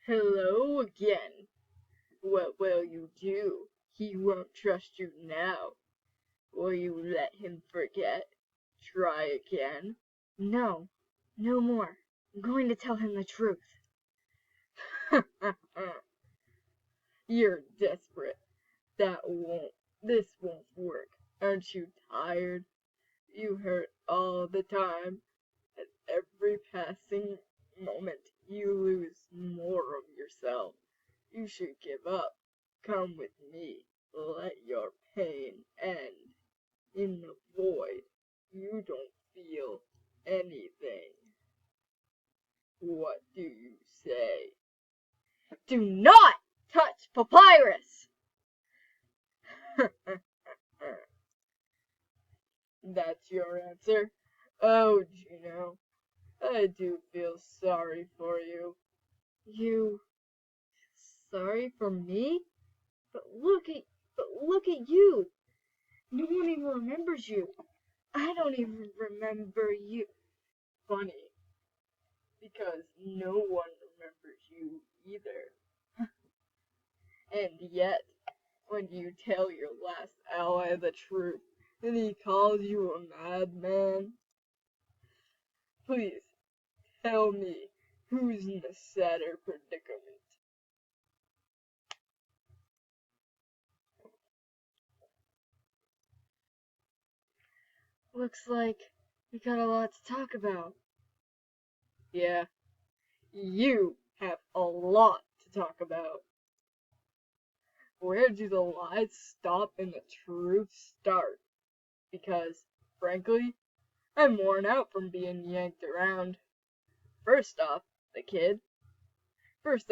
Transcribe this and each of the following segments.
Hello again. What will you do? He won't trust you now. Will you let him forget? Try again? No, no more. I'm going to tell him the truth. You're desperate. This won't work. Aren't you tired? You hurt all the time. At every passing moment, you lose more of yourself. You should give up. Come with me. Let your pain end. In the void, you don't feel anything. What do you say? Do not touch Papyrus! That's your answer? Oh, Gino, I do feel sorry for you. You... sorry for me? But look at you. No one even remembers you. I don't even remember you. Funny, because no one remembers you either. And yet, when you tell your last ally the truth, and he calls you a madman, please tell me who's in the sadder predicament. Looks like we got a lot to talk about. Yeah, you have a lot to talk about. Where do the lies stop and the truth start? Because, frankly, I'm worn out from being yanked around. First off, the kid. Frisk,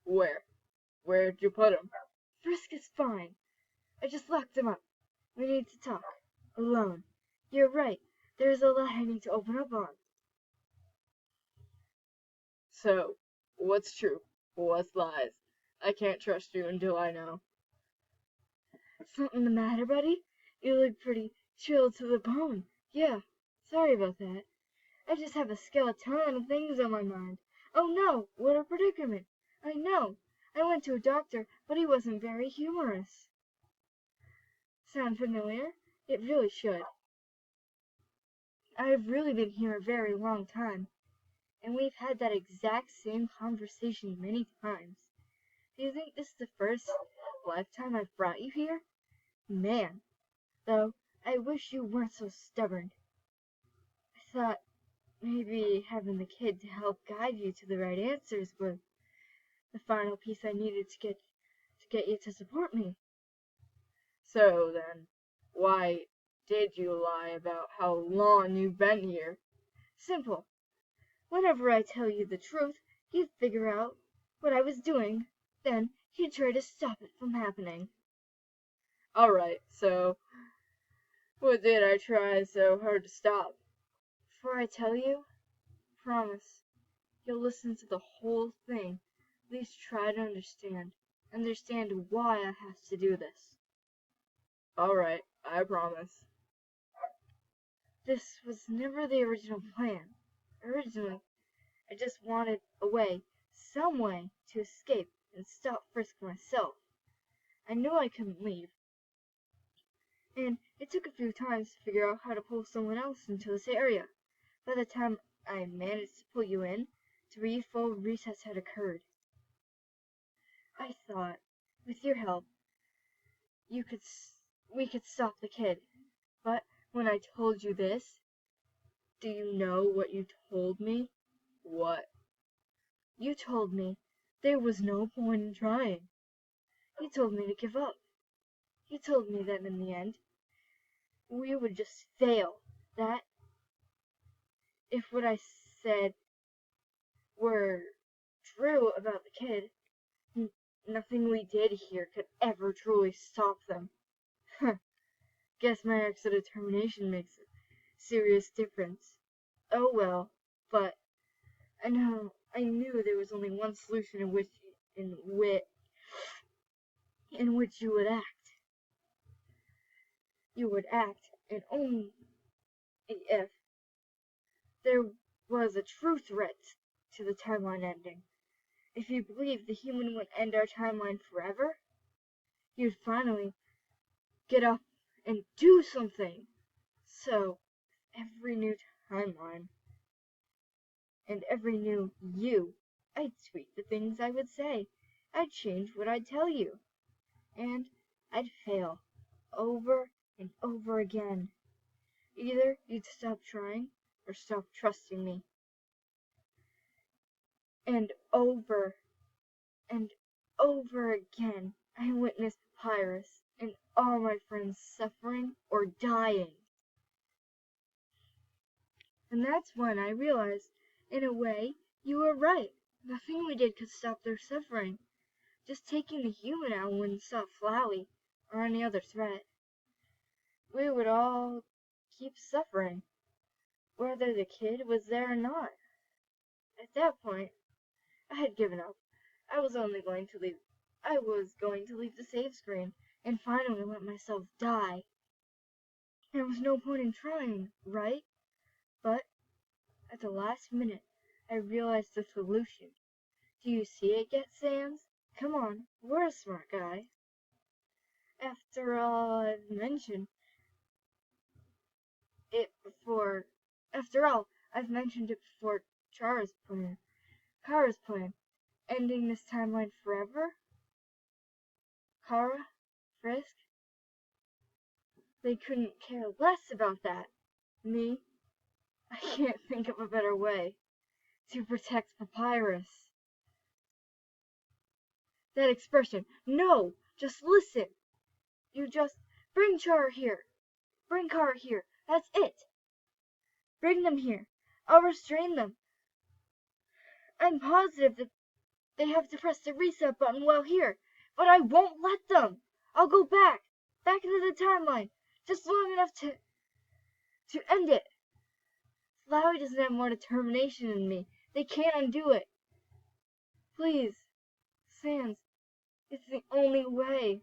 where? Where'd you put him? Frisk is fine. I just locked him up. We need to talk. Alone. You're right. There's a lot I need to open up on. So, what's true? What's lies? I can't trust you until I know. Something the matter, buddy? You look pretty chilled to the bone. Yeah, sorry about that. I just have a skeleton of things on my mind. Oh no, what a predicament. I know. I went to a doctor, but he wasn't very humorous. Sound familiar? It really should. I've really been here a very long time, and we've had that exact same conversation many times. Do you think this is the first lifetime I've brought you here? Man, though, I wish you weren't so stubborn. I thought maybe having the kid to help guide you to the right answers was the final piece I needed to get you to support me. So then, why did you lie about how long you've been here? Simple. Whenever I tell you the truth, you'd figure out what I was doing. Then you'd try to stop it from happening. Alright, so what did I try so hard to stop? Before I tell you, promise, you'll listen to the whole thing. At least try to understand. Understand why I have to do this. Alright, I promise. This was never the original plan. Originally, I just wanted a way, some way, to escape and stop Frisk myself. I knew I couldn't leave. And it took a few times to figure out how to pull someone else into this area. By the time I managed to pull you in, 3 full resets had occurred. I thought, with your help, we could stop the kid. But when I told you this, do you know what you told me? What? You told me there was no point in trying. You told me to give up. You told me that in the end, we would just fail. That if what I said were true about the kid, nothing we did here could ever truly stop them. Guess my extra determination makes a serious difference. Oh well, but I knew there was only one solution in which you would act. You would act, and only if there was a true threat to the timeline ending. If you believe the human would end our timeline forever, you'd finally get up and do something. So, every new timeline and every new you, I'd tweak the things I would say. I'd change what I'd tell you. And I'd fail over and over again. Either you'd stop trying or stop trusting me. And over again, I witnessed Papyrus and all my friends suffering or dying. And that's when I realized, in a way, you were right. Nothing we did could stop their suffering. Just taking the human out wouldn't stop Flowey or any other threat. We would all keep suffering, whether the kid was there or not. At that point, I had given up. I was going to leave the save screen and finally let myself die. There was no point in trying, right? But at the last minute, I realized the solution. Do you see it yet, Sans? Come on, we're a smart guy. After all, I've mentioned it before Kara's plan. Ending this timeline forever? Kara? Frisk? They couldn't care less about that. Me? I can't think of a better way to protect Papyrus. That expression, no, just listen. You just bring Kara here. Bring Kara here. That's it. Bring them here. I'll restrain them. I'm positive that they have to press the reset button while here, but I won't let them. I'll go back into the timeline, just long enough to end it. Flowey doesn't have more determination than me. They can't undo it. Please, Sans, it's the only way.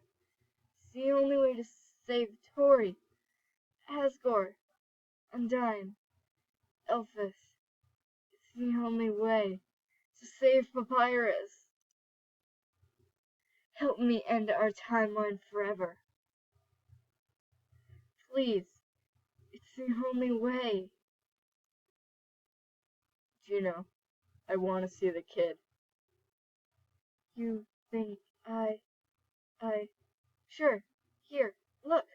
It's the only way to save Tori, Asgore, Undyne, Elphys. It's the only way to save Papyrus. Help me end our timeline forever. Please, it's the only way. Juno, I want to see the kid. You think Sure, here, look.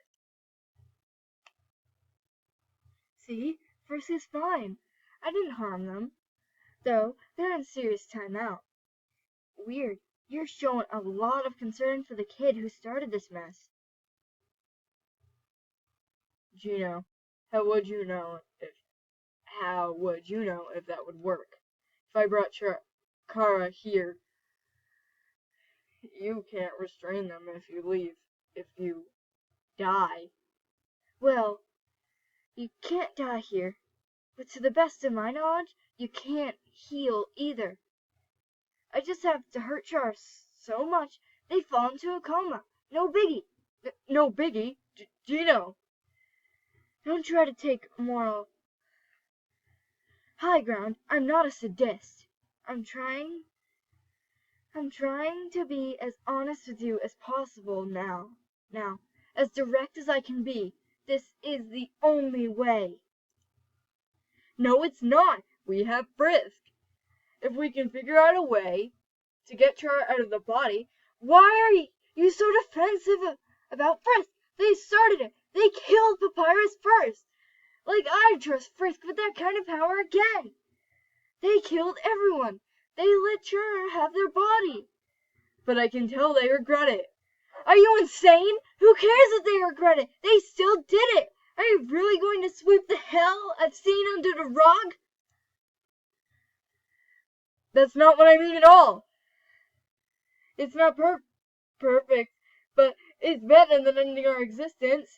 See, Frisk is fine. I didn't harm them, though they're in serious timeout. Weird, you're showing a lot of concern for the kid who started this mess. Gino, how would you know if that would work? If I brought Kara here, you can't restrain them if you leave. If you die. Well, you can't die here, but to the best of my knowledge, you can't heal either. I just have to hurt Char so much they fall into a coma. No biggie. No biggie? Gino! Don't try to take moral high ground. I'm not a sadist. I'm trying to be as honest with you as possible now. Now, as direct as I can be. This is the only way. No, it's not. We have Frisk. If we can figure out a way to get Char out of the body, why are you so defensive about Frisk? They started it. They killed Papyrus first. Like I'd trust Frisk with that kind of power again. They killed everyone. They let Char have their body. But I can tell they regret it. Are you insane? Who cares if they regret it? They still did it. Are you really going to sweep the hell I've seen under the rug? That's not what I mean at all. It's not perfect, but it's better than ending our existence.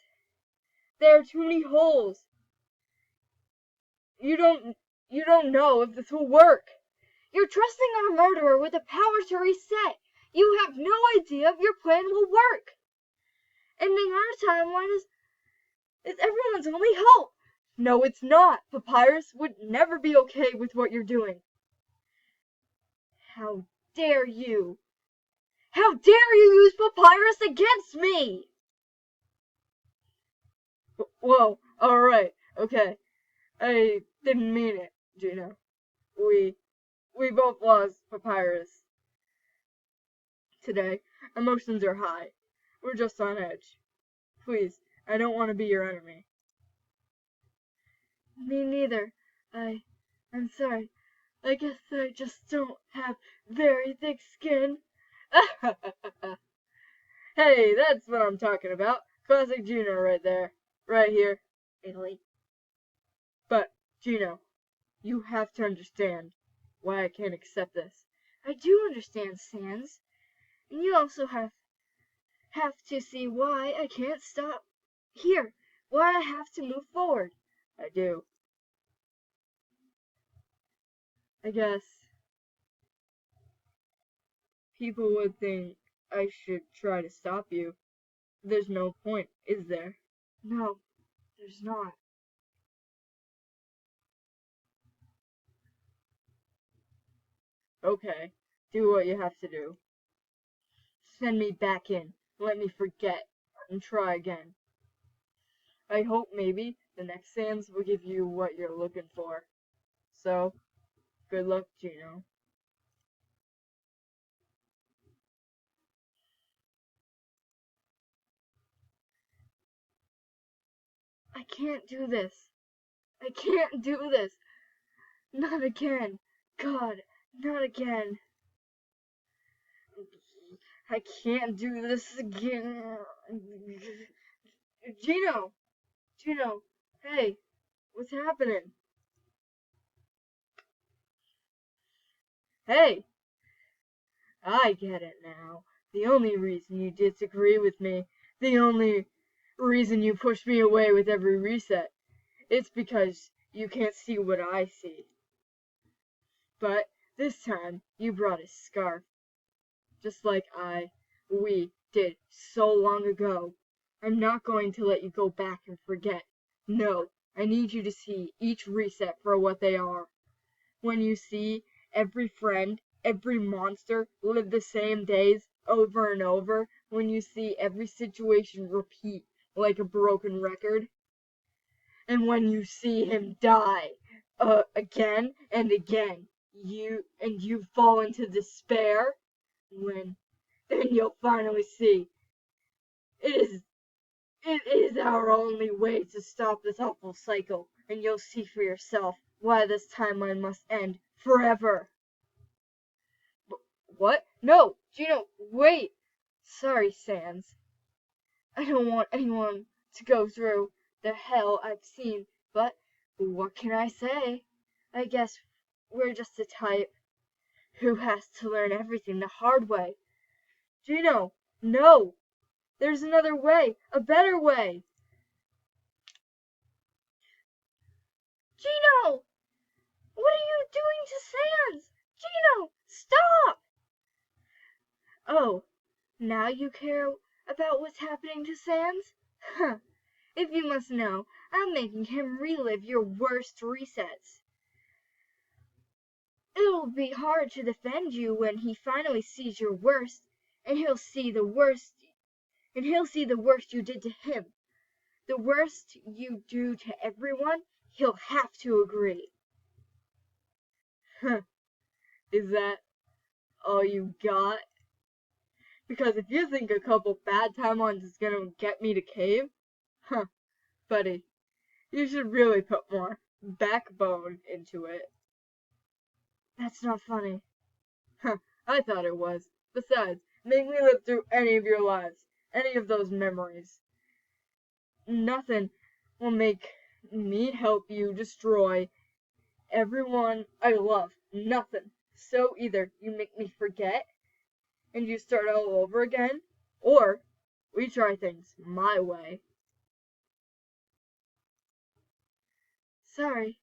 There are too many holes. You don't know if this will work. You're trusting our murderer with the power to reset. You have no idea if your plan will work. Ending our timeline is everyone's only hope. No, it's not. Papyrus would never be okay with what you're doing. How dare you? How dare you use papyrus against me? Whoa, alright, okay. I didn't mean it, Gino. We both lost papyrus today. Emotions are high. We're just on edge. Please, I don't want to be your enemy. Me neither. I'm sorry. I guess I just don't have very thick skin. Hey, that's what I'm talking about. Classic Gino right there. Right here. Italy. But, Gino, you have to understand why I can't accept this. I do understand, Sans. And you also have to see why I can't stop here. Why I have to move forward. I do. I guess people would think I should try to stop you. There's no point, is there? No, there's not. Okay, do what you have to do. Send me back in. Let me forget and try again. I hope maybe the next Sans will give you what you're looking for. So, good luck, Gino. I can't do this. I can't do this. Not again. God, not again. I can't do this again. Gino! Gino! Hey! What's happening? Hey! I get it now. The only reason you disagree with me, the only reason you push me away with every reset, it's because you can't see what I see. But this time, you brought a scarf. Just like we did so long ago. I'm not going to let you go back and forget. No, I need you to see each reset for what they are. When you see every friend, every monster live the same days over and over, when you see every situation repeat like a broken record, and when you see him die again and again, you fall into despair, then you'll finally see it is our only way to stop this awful cycle, and you'll see for yourself why this timeline must end forever. What? No, Gino, wait. Sorry, Sans. I don't want anyone to go through the hell I've seen, but what can I say? I guess we're just the type who has to learn everything the hard way. Gino, no! There's another way, a better way! Gino! What are you doing to Sans? Gino, stop! Oh, now you care about what's happening to Sans? Huh. If you must know, I'm making him relive your worst resets. It'll be hard to defend you when he finally sees your worst, and he'll see the worst you did to him. The worst you do to everyone, he'll have to agree. Huh. Is that all you got? Because if you think a couple bad timelines is gonna get me to cave, huh, buddy, you should really put more backbone into it. That's not funny. Huh, I thought it was. Besides, make me live through any of your lives, any of those memories. Nothing will make me help you destroy everyone I love. Nothing. So either you make me forget and you start all over again, or we try things my way. Sorry,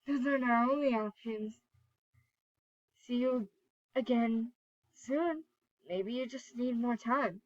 those aren't our only options. See you again soon. Maybe you just need more time.